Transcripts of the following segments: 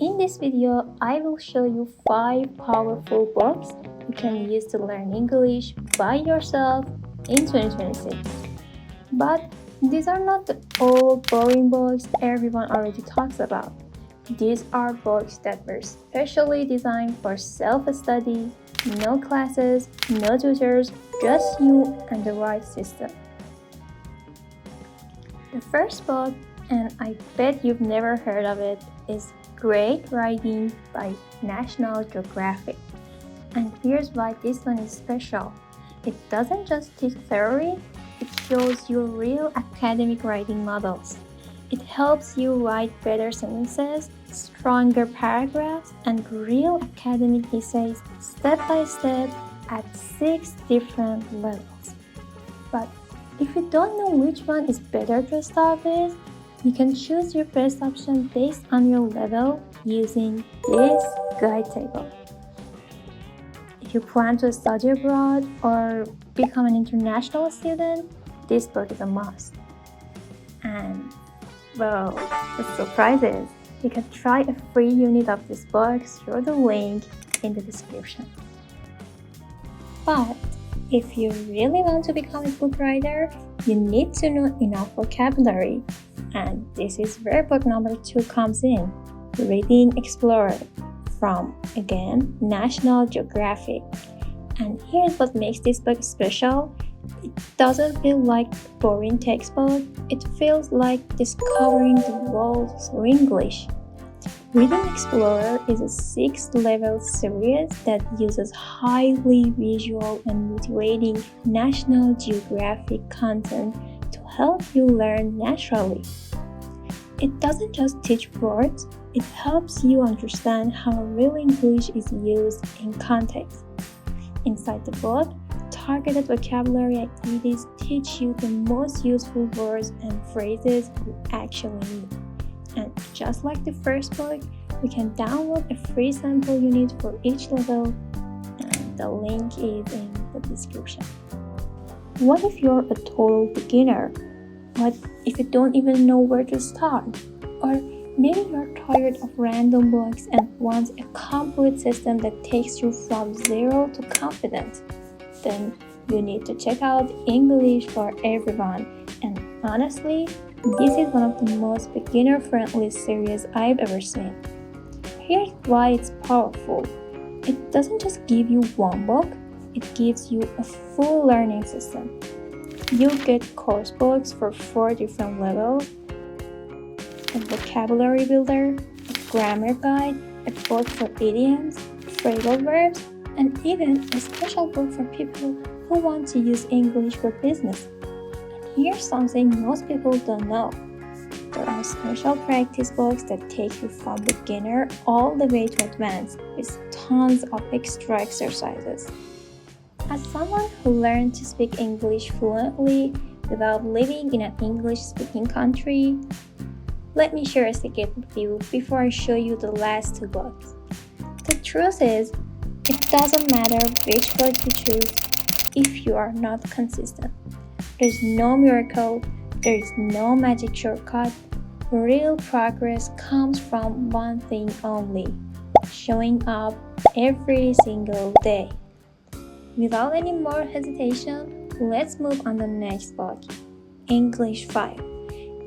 In this video, I will show you 5 powerful books you can use to learn English by yourself in 2026. But these are not the old boring books everyone already talks about. These are books that were specially designed for self-study, no classes, no tutors, just you and the right system. The first book, and I bet you've never heard of it, is Great Writing by National Geographic. And here's why this one is special. It doesn't just teach theory, it shows you real academic writing models. It helps you write better sentences, stronger paragraphs, and real academic essays step by step at 6 different levels. But if you don't know which one is better to start with, you can choose your best option based on your level using this guide table. If you plan to study abroad or become an international student, this book is a must. And, well, the surprise is you can try a free unit of this book through the link in the description. But if you really want to become a book writer, you need to know enough vocabulary. And this is where book number 2 comes in, Reading Explorer from, again, National Geographic. And here's what makes this book special. It doesn't feel like a boring textbook, it feels like discovering the world through English. Reading Explorer is a 6-level series that uses highly visual and motivating National Geographic content to help you learn naturally. It doesn't just teach words, it helps you understand how real English is used in context. Inside the book, targeted vocabulary activities teach you the most useful words and phrases you actually need. And just like the first book, you can download a free sample unit for each level, and the link is in the description. What if you're a total beginner? What if you don't even know where to start? Or maybe you're tired of random books and want a complete system that takes you from zero to confident? Then you need to check out English for Everyone. And honestly, this is one of the most beginner-friendly series I've ever seen. Here's why it's powerful. It doesn't just give you one book, it gives you a full learning system. You get course books for 4 different levels, a vocabulary builder, a grammar guide, a book for idioms, phrasal verbs, and even a special book for people who want to use English for business. And here's something most people don't know. There are special practice books that take you from beginner all the way to advanced with tons of extra exercises. As someone who learned to speak English fluently without living in an English-speaking country, let me share a secret with you before I show you the last 2 books. The truth is, it doesn't matter which book you choose if you are not consistent. There's no miracle, there is no magic shortcut. Real progress comes from one thing only: showing up every single day. Without any more hesitation, let's move on to the next book, English 5.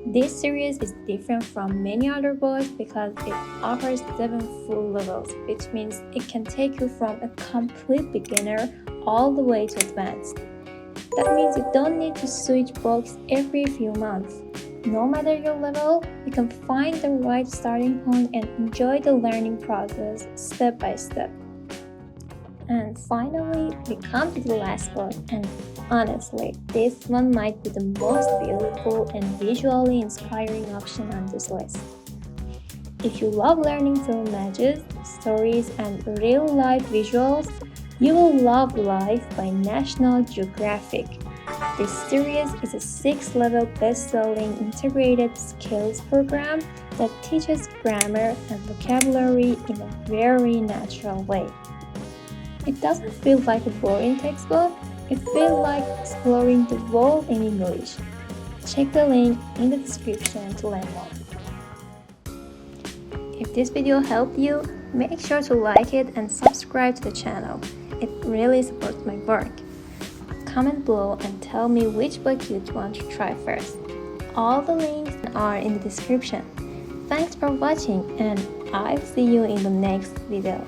This series is different from many other books because it offers 7 full levels, which means it can take you from a complete beginner all the way to advanced. That means you don't need to switch books every few months. No matter your level, you can find the right starting point and enjoy the learning process step by step. And finally, we come to the last book, and honestly, this one might be the most beautiful and visually inspiring option on this list. If you love learning through images, stories, and real-life visuals, you will love Life by National Geographic. This series is a 6-level best-selling integrated skills program that teaches grammar and vocabulary in a very natural way. It doesn't feel like a boring textbook, it feels like exploring the world in English. Check the link in the description to learn more. If this video helped you, make sure to like it and subscribe to the channel. It really supports my work. Comment below and tell me which book you'd want to try first. All the links are in the description. Thanks for watching, and I'll see you in the next video.